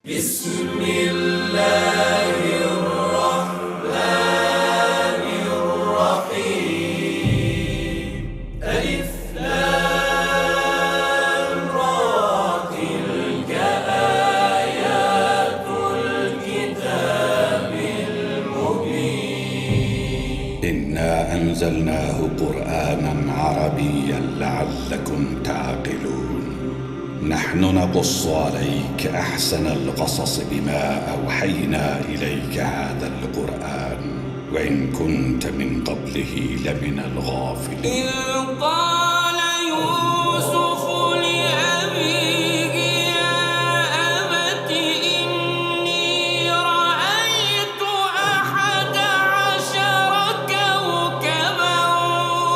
بسم الله الرحمن الرحيم ألف لام را تلك آيات الكتاب المبين إنا أنزلناه قرآنا عربيا لعلكم تعقلون نحن نقص عليك أحسن القصص بما أوحينا إليك هذا القرآن وإن كنت من قبله لمن الغافلين إذ قال يوسف لأبيه يا أبت إني رأيت 11 كوكبا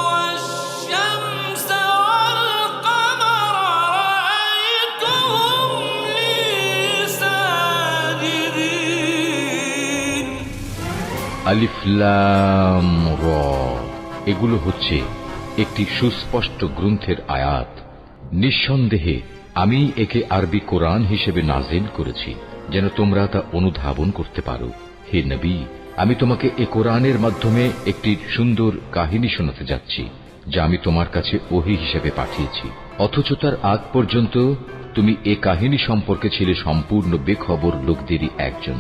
والشمس والقمر رأيتهم لي ساجدين আলিফ লাম র এগুলো হচ্ছে একটি সুস্পষ্ট গ্রন্থের আয়াত। নিঃসন্দেহে আমি একে আরবি কোরআন হিসেবে নাজিল করেছি যেন তোমরা তা অনুধাবন করতে পারো। হে নবী, আমি তোমাকে এ কোরআনের মাধ্যমে একটি সুন্দর কাহিনী শোনাতে যাচ্ছি যা আমি তোমার কাছে ওহী হিসেবে পাঠিয়েছি, অথচ তার আগ পর্যন্ত তুমি এ কাহিনী সম্পর্কে ছিলে সম্পূর্ণ বেখবর লোকদেরই একজন।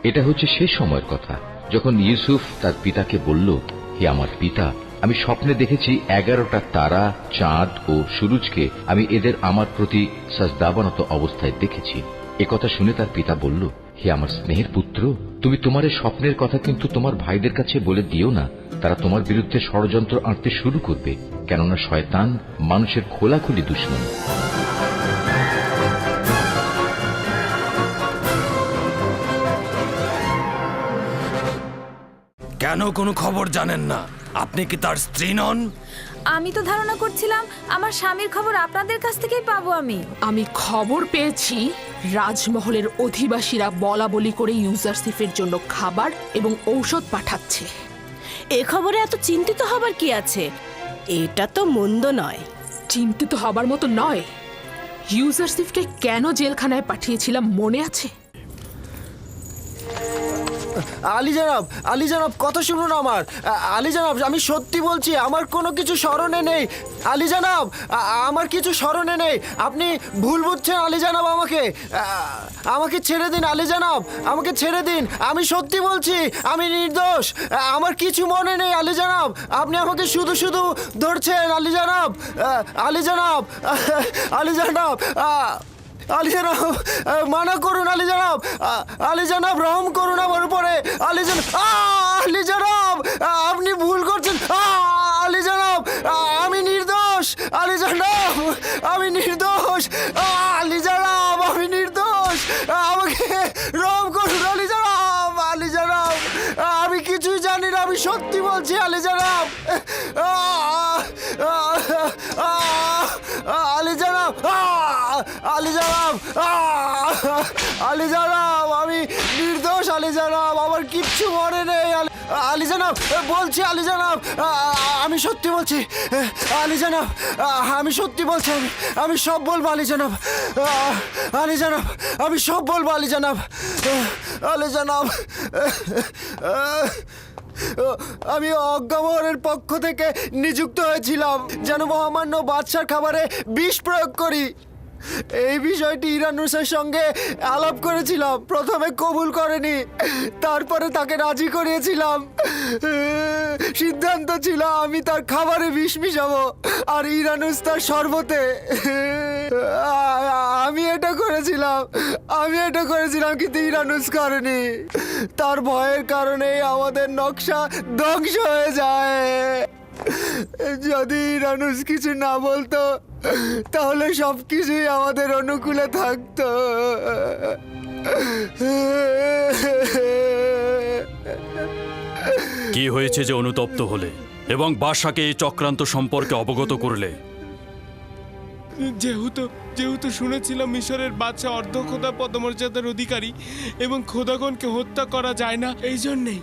এটা হচ্ছে সে সময়ের কথা যখন ইউসুফ তার পিতাকে বলল, হে আমার পিতা, আমি স্বপ্নে দেখেছি 11টা তারা, চাঁদ ও সূরজকে আমি এদের আমার প্রতি সাজদাবনত অবস্থায় দেখেছি। একথা শুনে তার পিতা বলল, হে আমার স্নেহের পুত্র, তুমি তোমার এই স্বপ্নের কথা কিন্তু তোমার ভাইদের কাছে বলে দিও না, তারা তোমার বিরুদ্ধে ষড়যন্ত্র আঁটতে শুরু করবে, কেননা শয়তান মানুষের খোলাখুলি দুশমন। কেন কোনো খবর জানেন না? আপনি কি তার স্ত্রী নন? আমি তো ধারণা করছিলাম আমার স্বামীর খবর আপনাদের কাছ থেকেই পাবো। আমি খবর পেয়েছি রাজমহলের অধিবাসীরা বলা বলি করে ইউজারসিফের জন্য খাবার এবং ঔষধ পাঠাচ্ছে। এ খবরে এত চিন্তিত হবার কি আছে? এটা তো মন্দ নয়। চিন্তিত হবার মতো নয়। ইউজারসিফকে কেন জেলখানায় পাঠিয়েছিলাম মনে আছে? আলী জনাব কথা শুনুন আমার। আলী জনাব, আমি সত্যি বলছি, আমার কোনো কিছু স্মরণে নেই। আলী জনাব, আমার কিছু স্মরণে নেই। আপনি ভুল বুঝছেন আলী জনাব। আমাকে ছেড়ে দিন আলী জনাব, আমাকে ছেড়ে দিন। আমি সত্যি বলছি, আমি নির্দোষ। আমার কিছু মনে নেই আলী জনাব। আপনি আমাকে শুধু শুধু ধরছেন আলী জনাব। আলী জনাব, আলী জনাব, আলী জনাব, মানা করুন আলী জনাব। আলী জনাব, রহম করুন আমার উপরে। আলী জনাব, আলী জনাব, আপনি ভুল করছেন। আলী জনাব, আমি নির্দোষ। আলী জনাব, আমি নির্দোষ। আলী জনাব, আমি নির্দোষ। আমাকে রহম করুন আলী জনাব। আলী জনাব, আমি কিছুই জানি না, আমি সত্যি বলছি আলী জনাব। আলী জনাব, আলী জনাব, আলী জনাব, আমি নির্দোষ আলী জনাব, আমার কিচ্ছু মনে নেই আলী জনাব। বলছি আলী জনাব, আমি সত্যি বলছি আলী জনাব, আমি সত্যি বলছি। আমি সব বলবো আলী জনাব। আলী জনাব, আমি সব বলবো আলী জনাব। আলী জনাব, আমি অজ্ঞামোহরের পক্ষ থেকে নিযুক্ত হয়েছিলাম যেন মহামান্য বাদশার খাবারে বিষ প্রয়োগ করি। এই বিষয়টি ইরানুসের সঙ্গে আলাপ করেছিলাম। প্রথমে কবুল করেনি, তারপরে তাকে রাজি করিয়েছিলাম। সিদ্ধান্ত ছিল আমি তার খাবারে বিষ মিশাবো আর ইরানুস তার শরবতে। আমি এটা করেছিলাম কিন্তু ইরানুস করেনি। তার ভয়ের কারণে আমাদের নকশা ধ্বংস হয়ে যায়। যদি ইরানুস কিছু না বলতো তাহলে সবকিছুই আমাদের অনুকূলে থাকতো। কি হয়েছে যে অনুতপ্ত হলে এবং বাদশাকে এই চক্রান্ত সম্পর্কে অবগত করলে? যেহেতু শুনেছিলাম মিশরের বাদশা অর্ধখোদা পদমর্যাদার অধিকারী এবং খোদাগণকে হত্যা করা যায় না, এই জন্যেই।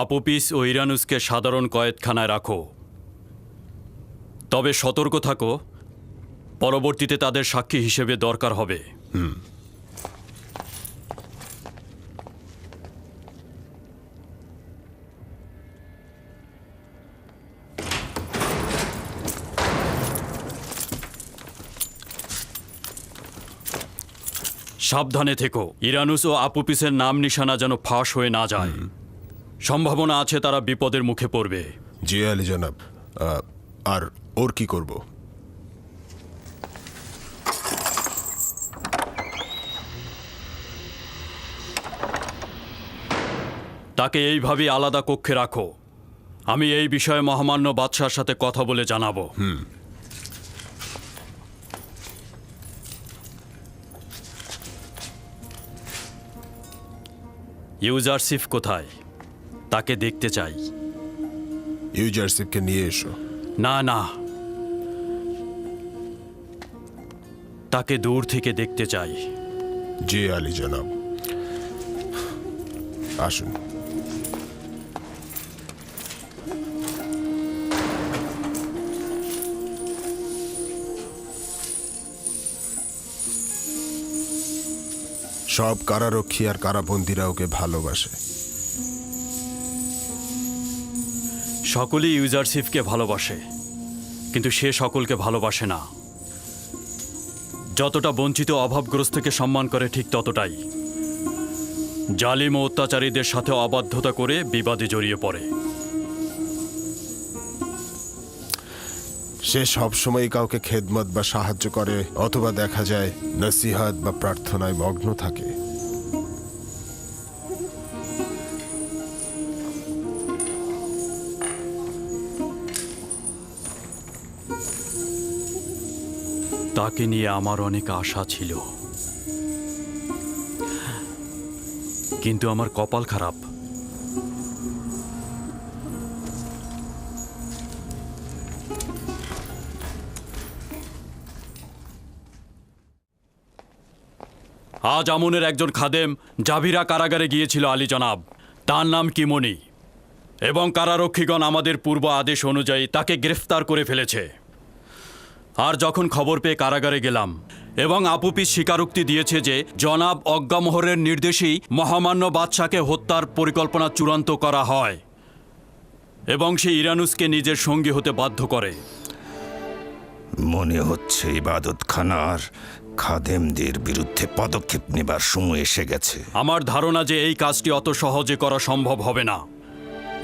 আপুপিস ও ইরানুসকে সাধারণ কয়েদখানায় রাখো, তবে সতর্ক থাকো, পরবর্তীতে তাদের সাক্ষী হিসেবে দরকার হবে। সাবধানে থেকো, ইরানুস ও আপুপিসের নাম নিশানা যেন ফাঁস হয়ে না যায়। সম্ভাবনা আছে তারা বিপদের মুখে পড়বে। জি আলী জনাব। আর ওর কি করব? তাকে এইভাবেই আলাদা কক্ষে রাখো। আমি এই বিষয়ে মহামান্য বাদশার সাথে কথা বলে জানাবো। ইউজারসিফ কোথায়? তাকে দেখতে চাই। ইউজারসিফকে নিয়ে এসো। না না, তাকে দূর থেকে দেখতে চাই। জি আলী জনাব, আসুন। সব কারারক্ষী আর কারাবন্দীরা ওকে ভালোবাসে। সকলেই ইউজারসিফকে ভালোবাসে, কিন্তু সে সকলকে ভালোবাসে না। যতটা বঞ্চিত অভাবগ্রস্তকে সম্মান করে ঠিক ততটাই জালিম ও অত্যাচারীদের সাথে অবাধ্যতা করে বিবাদে জড়িয়ে পড়ে। সে সবসময় কাউকে খেদমত বা সাহায্য করে, অথবা দেখা যায় নসিহত বা প্রার্থনায় মগ্ন থাকে। তাকে নিয়ে আমার অনেক আশা ছিল, কিন্তু আমার কপাল খারাপ। আজ আমনের একজন খাদেম জাভিরা কারাগারে গিয়েছিল আলী জনাব। তার নাম কিমনি, এবং কারারক্ষীগণ আমাদের পূর্ব আদেশ অনুযায়ী তাকে গ্রেফতার করে ফেলেছে। আর যখন খবর পেয়ে কারাগারে গেলাম, এবং আপুপিস স্বীকারোক্তি দিয়েছে যে জনাব অজ্ঞামোহরের নির্দেশেই মহামান্য বাদশাকে হত্যার পরিকল্পনা চূড়ান্ত করা হয়, এবং সে ইরানুসকে নিজের সঙ্গী হতে বাধ্য করে। মনে হচ্ছে ইবাদতখানার খাদেমদের বিরুদ্ধে পদক্ষেপ নেবার সময় এসে গেছে। আমার ধারণা যে এই কাজটি অত সহজে করা সম্ভব হবে না।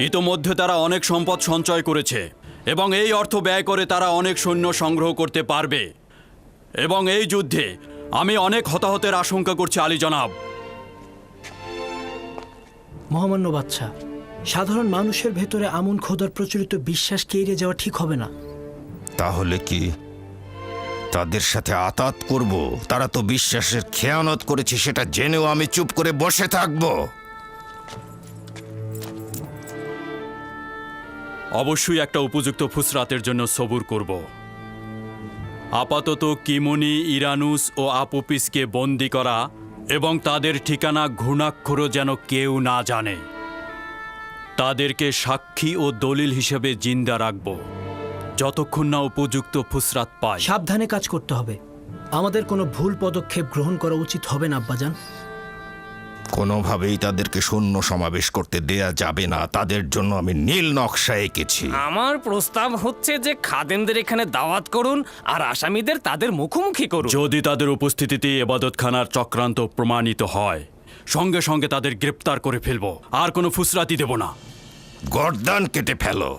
ইতোমধ্যে তারা অনেক সম্পদ সঞ্চয় করেছে, এবং এই অর্থ ব্যয় করে তারা অনেক সৈন্য সংগ্রহ করতে পারবে, এবং এই যুদ্ধে আমি অনেক হতাহতের আশঙ্কা করছি আলী জনাব। মহামান্য বাদশা, সাধারণ মানুষের ভেতরে আমন খোদার প্রচলিত বিশ্বাসকে এড়িয়ে যাওয়া ঠিক হবে না। তাহলে কি তাদের সাথে আতাত করব? তারা তো বিশ্বাসের খেয়ানত করেছে, সেটা জেনেও আমি চুপ করে বসে থাকব? অবশ্যই একটা উপযুক্ত ফুসরাতের জন্য সবুর করব। আপাতত কিমনি, ইরানুস ও আপুপিসকে বন্দি করা এবং তাদের ঠিকানা ঘুণাক্ষরও যেন কেউ না জানে। তাদেরকে সাক্ষী ও দলিল হিসেবে জিন্দা রাখব যতক্ষণ না উপযুক্ত ফুসরাত পায়। সাবধানে কাজ করতে হবে। আমাদের কোনো ভুল পদক্ষেপ গ্রহণ করা উচিত হবে না আব্বাজান। কোনোভাবেই তাদেরকে শূন্য সমাবেশ করতে দেয়া যাবে না। তাদের জন্য আমি নীল নকশা এঁকেছি। আমার প্রস্তাব হচ্ছে যে খাদেমদের এখানে দাওয়াত করুন আর আসামিদের তাদের মুখোমুখি করুন। যদি তাদের উপস্থিতিতে ইবাদতখানার চক্রান্ত প্রমাণিত হয়, সঙ্গে সঙ্গে তাদের গ্রেপ্তার করে ফেলব, আর কোনো ফুসরাতি দেব না। গর্দান কেটে ফেলো।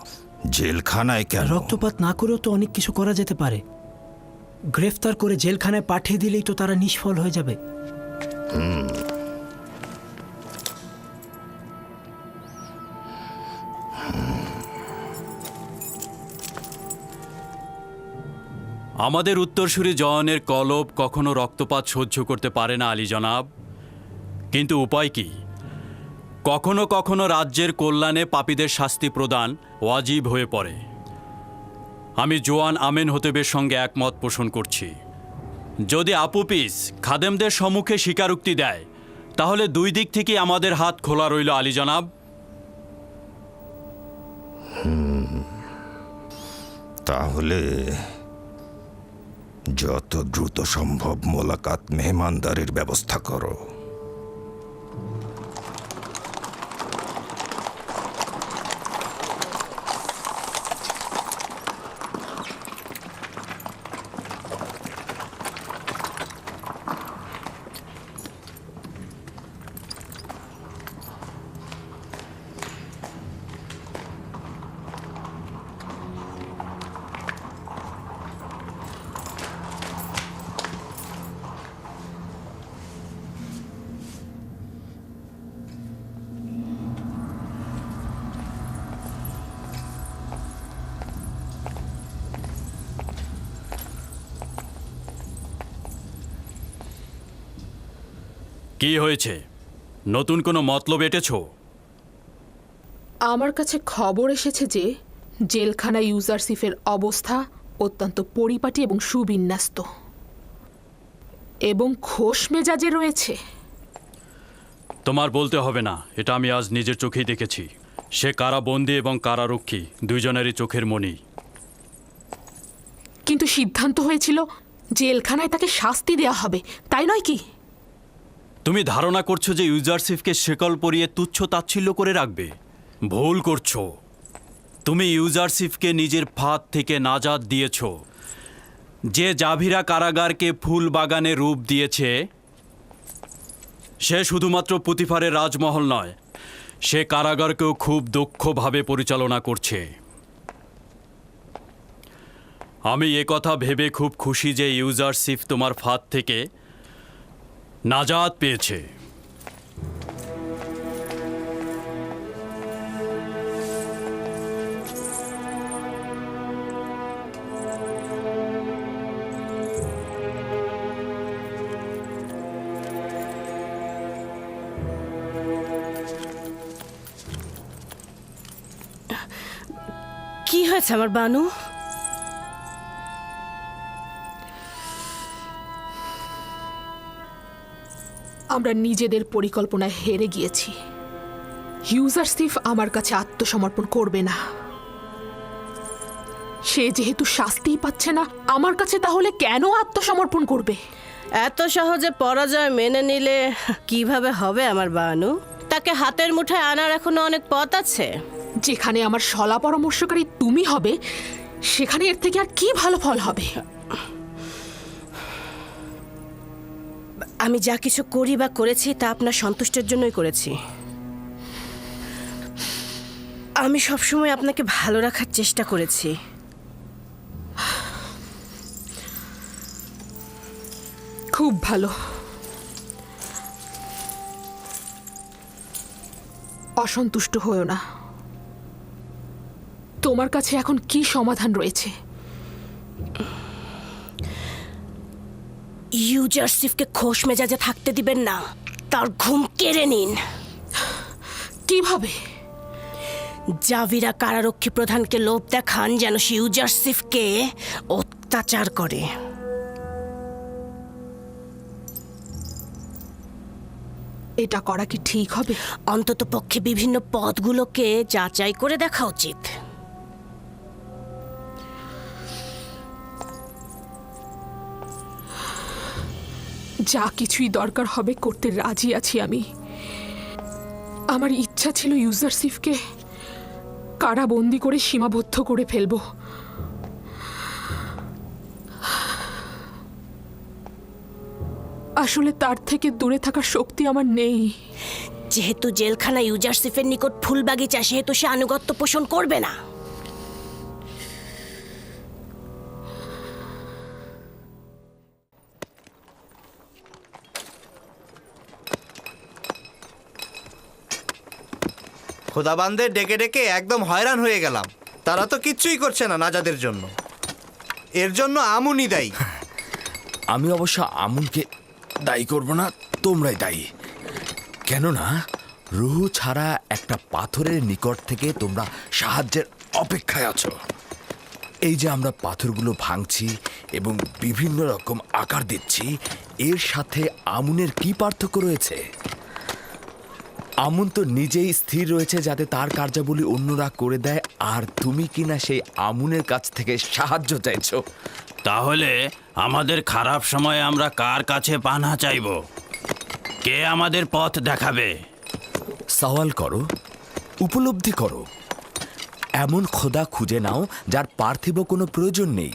জেলখানায় কেন? রক্তপাত না করেও তো অনেক কিছু করা যেতে পারে। গ্রেফতার করে জেলখানায় পাঠিয়ে দিলেই তো তারা নিষ্ফল হয়ে যাবে। আমাদের উত্তরসূরি জওয়ানের কলব কখনো রক্তপাত সহ্য করতে পারে না আলী জনাব, কিন্তু উপায় কি? কখনো কখনো রাজ্যের কল্যাণে পাপীদের শাস্তি প্রদান ওয়াজিব হয়ে পড়ে। আমি জোয়ান আমেন হতেবের সঙ্গে একমত পোষণ করছি। যদি আপুপিস খাদেমদের সম্মুখে স্বীকারোক্তি দেয়, তাহলে দুই দিক থেকে আমাদের হাত খোলা রইল আলী জনাব। তাহলে যত দ্রুত সম্ভব মোলাকাত মেহমানদারির ব্যবস্থা করো। কি হয়েছে? নতুন কোনো মতলব এঁটেছ? আমার কাছে খবর এসেছে যে জেলখানা ইউজারসিফের অবস্থা অত্যন্ত পরিপাটি এবং সুবিন্যস্ত এবং খোশ মেজাজে রয়েছে। তোমার বলতে হবে না, এটা আমি আজ নিজের চোখেই দেখেছি। সে কারাবন্দী এবং কারারক্ষী দুইজনেরই চোখের মণি। কিন্তু সিদ্ধান্ত হয়েছিল জেলখানায় তাকে শাস্তি দেয়া হবে, তাই নয় কি? তুমি ধারণা করছো যে ইউজারসিফকে শেকল পরিয়ে তুচ্ছ তাচ্ছিল্য করে রাখবে? ভুল করছো। তুমি ইউজারসিফকে নিজের ফাঁদ থেকে নাজাত দিয়েছ। যে জাভিরা কারাগারকে ফুল বাগানে রূপ দিয়েছে সে শুধুমাত্র পুতিফারের রাজমহল নয়, সে কারাগারকেও খুব দক্ষভাবে পরিচালনা করছে। আমি একথা ভেবে খুব খুশি যে ইউজারসিফ তোমার ফাঁদ থেকে নাজাত পেয়েছে। কি হয়েছে আমার বানু? আমরা নিজেদের পরিকল্পনায় হেরে গিয়েছি। ইউজারসিফ আমার কাছে আত্মসমর্পণ করবে না। সে যেহেতু শাস্তিই পাচ্ছে না আমার কাছে, তাহলে কেন আত্মসমর্পণ করবে? এত সহজে পরাজয় মেনে নিলে কিভাবে হবে আমার বানু? তাকে হাতের মুঠায় আনার এখনো অনেক পথ আছে। যেখানে আমার শলা পরামর্শকারী তুমি হবে, সেখানে এর থেকে আর কি ভালো ফল হবে? আমি যা কিছু করি বা করেছি তা আপনার সন্তুষ্টের জন্যই করেছি। আমি সবসময় আপনাকে ভালো রাখার চেষ্টা করেছি। খুব ভালো। অসন্তুষ্ট হয়েও না। তোমার কাছে এখন কি সমাধান রয়েছে? ইউজারসিফকে খোশ মেজাজে থাকতে দিবেন না, তার ঘুম কেড়ে নিন। কিভাবে? জাভিরা কারারক্ষী প্রধানকে লোভ দেখান যেন সে ইউজারসিফকে অত্যাচার করে। এটা করা কি ঠিক হবে? অন্তত পক্ষে বিভিন্ন পদগুলোকে যাচাই করে দেখা উচিত। যা কিছুই দরকার হবে করতে রাজি আছি আমি। আমার ইচ্ছা ছিল ইউজারসিফকে কারাবন্দি করে সীমাবদ্ধ করে ফেলব। আসলে তার থেকে দূরে থাকার শক্তি আমার নেই। যেহেতু জেলখানা ইউজারসিফের নিকট ফুল বাগিচা, সেহেতু সে আনুগত্য পোষণ করবে না। খোদাবানদের ডেকে ডেকে একদম হয়রান হয়ে গেলাম। তারা তো কিচ্ছুই করছে না নাজাদের জন্য। এর জন্য আমুনই দায়ী। আমি অবশ্য আমুনকে দায়ী করব না, তোমরাই দায়ী। কেননা রুহু ছাড়া একটা পাথরের নিকট থেকে তোমরা সাহায্যের অপেক্ষায় আছো। এই যে আমরা পাথরগুলো ভাঙছি এবং বিভিন্ন রকম আকার দিচ্ছি, এর সাথে আমুনের কি পার্থক্য রয়েছে? আমুন তো নিজেই স্থির রয়েছে যাতে তার কার্যাবলী অন্যরা করে দেয়, আর তুমি কিনা সেই আমুনের কাছ থেকে সাহায্য চাইছো। তাহলে আমাদের খারাপ সময়ে আমরা কার কাছে পানা চাইব? কে আমাদের পথ দেখাবে? সওয়াল করো, উপলব্ধি করো। এমন খোদা খুঁজে নাও যার পার্থিব কোনো প্রয়োজন নেই,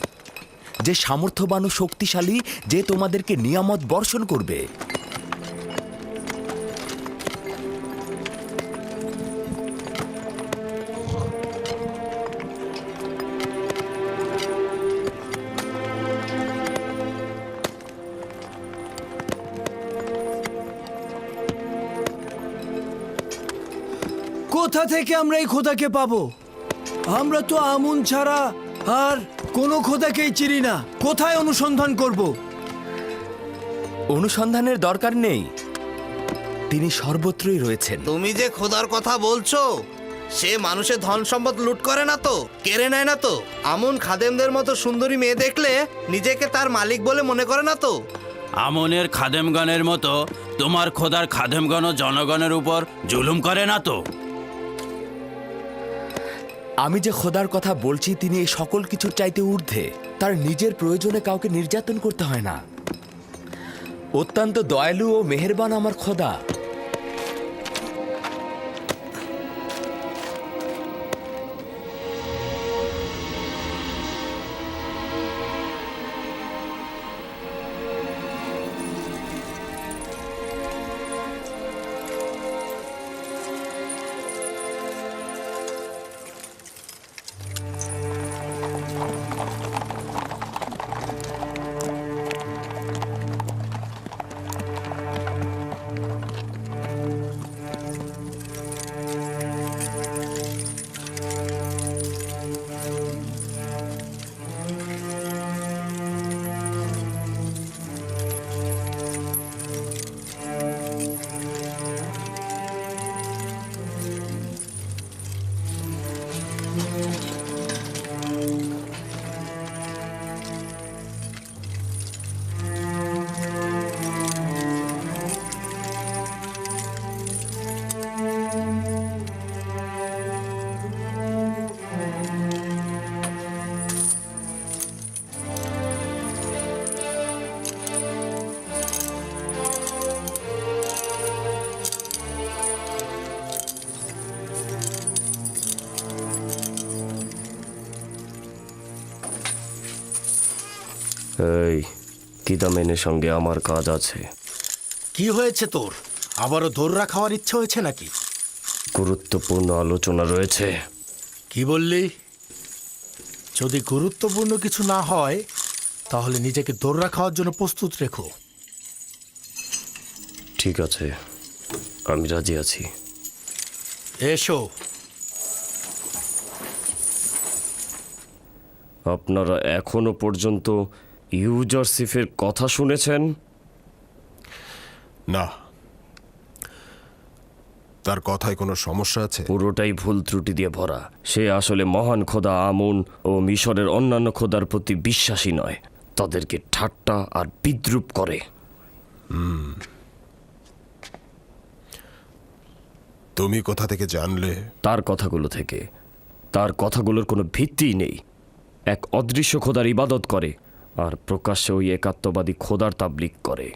যে সামর্থ্যবান ও শক্তিশালী, যে তোমাদেরকে নিয়ামত বর্ষণ করবে। কোথা থেকে আমরা এই খোদাকে পাবো? আমরা তো আমুন ছাড়া আর কোনো খোদাকেই চিনি না। কোথায় অনুসন্ধান করব? অনুসন্ধানের দরকার নেই, তিনি সর্বত্রই রয়েছেন। তুমি যে খোদার কথা বলছো, সে মানুষের ধন সম্পদ লুট করে না তো, কেড়ে নেয় না তো? আমুন খাদেমদের মতো সুন্দরী মেয়ে দেখলে নিজেকে তার মালিক বলে মনে করে না তো? আমনের খাদেমগণের মতো তোমার খোদার খাদেমগণ জনগণের উপর জুলুম করে না তো? আমি যে খোদার কথা বলছি তিনি এই সকল কিছুর চাইতে ঊর্ধ্বে। তার নিজের প্রয়োজনে কাউকে নির্যাতন করতে হয় না। অত্যন্ত দয়ালু ও মেহেরবান আমার খোদা। এই কিদামেনের সঙ্গে আমার কাজ আছে। কি হয়েছে তোর? আবারও দৌড়া খাওয়ার ইচ্ছে হয়েছে নাকি? গুরুত্বপূর্ণ আলোচনা রয়েছে। কি বললি? যদি গুরুত্বপূর্ণ কিছু না হয় তাহলে নিজেকে দৌড়া খাওয়ার জন্য প্রস্তুত রেখো। ঠিক আছে, আমি রাজি আছি। এসো। আপনারা এখনো পর্যন্ত ইউজারসিফের কথা শুনেছেন? না। তার কথায় কোনো সমস্যা আছে? পুরোটাই ভুল ত্রুটি দিয়ে ভরা। সে আসলে মহান খোদা আমুন ও মিশরের অন্যান্য খোদার প্রতি বিশ্বাসী নয়, তাদেরকে ঠাট্টা আর বিদ্রূপ করে। তুমি কোথা থেকে জানলে? তার কথাগুলো থেকে। তার কথাগুলোর কোনো ভিত্তিই নেই। এক অদৃশ্য খোদার ইবাদত করে আর প্রকাশ্যে ওই একাত্মবাদী খোদার তাবলিগ করে।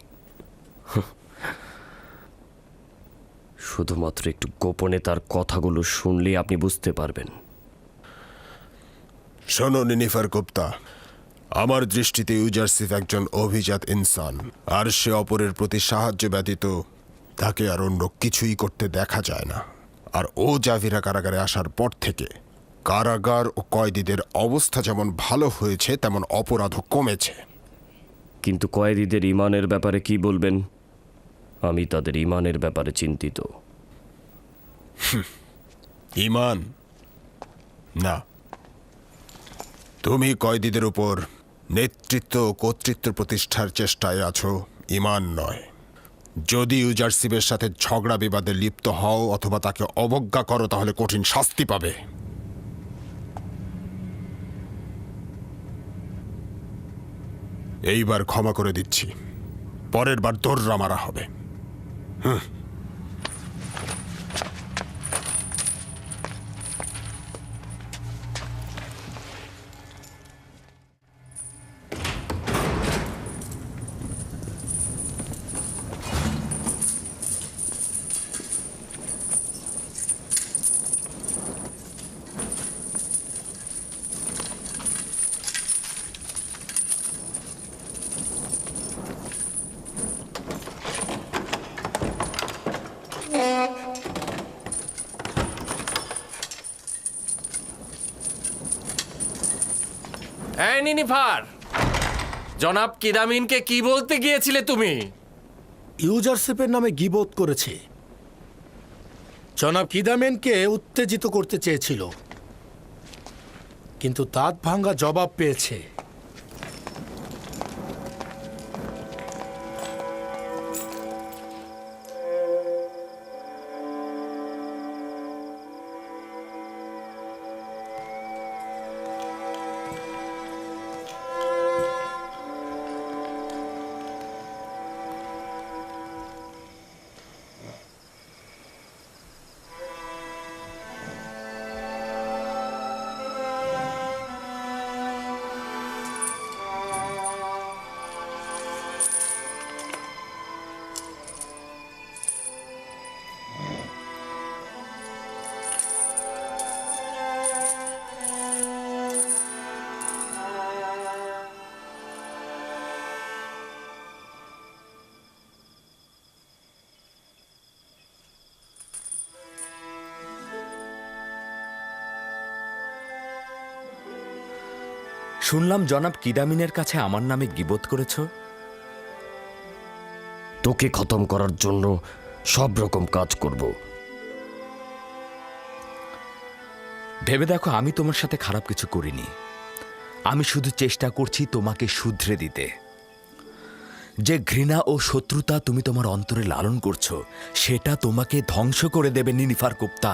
শুধুমাত্র একটু গোপনে তার কথাগুলো শুনলেই আপনি বুঝতে পারবেন। শোনো নিনিফার গুপ্তা, আমার দৃষ্টিতে ইউজারসিফ একজন অভিজাত ইনসান, আর সে অপরের প্রতি সাহায্য ব্যতীত তাকে আর অন্য কিছুই করতে দেখা যায় না। আর ও জাভিরা কারাগারে আসার পর থেকে কারাগার ও কয়েদিদের অবস্থা যেমন ভালো হয়েছে তেমন অপরাধও কমেছে। কিন্তু কয়েদিদের ইমানের ব্যাপারে কি বলবেন? আমি তাদের ইমানের ব্যাপারে চিন্তিত। ইমান না, তুমি কয়েদিদের উপর নেতৃত্ব ও কর্তৃত্ব প্রতিষ্ঠার চেষ্টায় আছো, ইমান নয়। যদি ইউজারসিফের সাথে ঝগড়া বিবাদে লিপ্ত হও অথবা তাকে অবজ্ঞা করো তাহলে কঠিন শাস্তি পাবে। এইবার ক্ষমা করে দিচ্ছি, পরের বার দৌড়া মারা হবে। এই নিনিফার, জনাব কিদামিনকে কি বলতে গিয়েছিলে তুমি? ইউজারশিপের নামে গিবত করেছে। জনাব কিদামেনকে উত্তেজিত করতে চেয়েছিল, কিন্তু দাঁত ভাঙ্গা জবাব পেয়েছে। শুনলাম জনাব কিদামিনের কাছে আমার নামে গিবত করেছ। তোকে খতম করার জন্য সব রকম কাজ করব। ভেবে দেখো, আমি তোমার সাথে খারাপ কিছু করিনি। আমি শুধু চেষ্টা করছি তোমাকে শুধরে দিতে। যে ঘৃণা ও শত্রুতা তুমি তোমার অন্তরে লালন করছো, সেটা তোমাকে ধ্বংস করে দেবে নিনিফার গুপ্তা।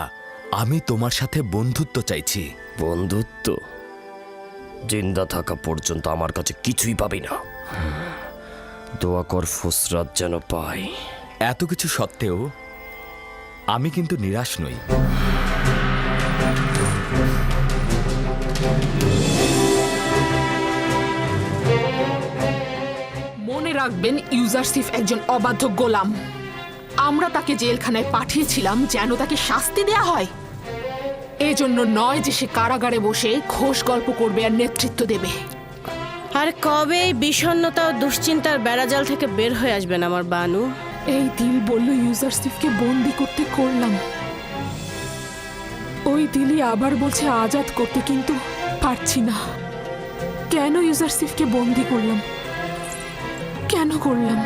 আমি তোমার সাথে বন্ধুত্ব চাইছি। বন্ধুত্ব? জিন্দা থাকা পর্যন্ত আমার কাছে কিছুই পাবি না। দোয়া কর ফুসরাত যেন পাই। এত কিছু সত্ত্বেও আমি কিন্তু নিরাশ নই। মনে রাখবেন, ইউজারশিপ একজন অবাধ্য গোলাম। আমরা তাকে জেলখানায় পাঠিয়েছিলাম যেন তাকে শাস্তি দেয়া হয়, এজন্য নয় যে সে কারাগারে বসে ঘোষ গল্প করবে আর নেতৃত্ব দেবে। আর কবে এই বিষণ্ণতা ও দুশ্চিন্তার বেড়াজাল থেকে বের হয়ে আসবেন আমার বানু? এই দিল বলল ইউজারশিপকে বন্দি করতে করলাম, ওই দিলই আবার বলছে আজাদ করতে, কিন্তু পারছি না। কেন ইউজারশিপকে বন্দি করলাম? কেন করলাম?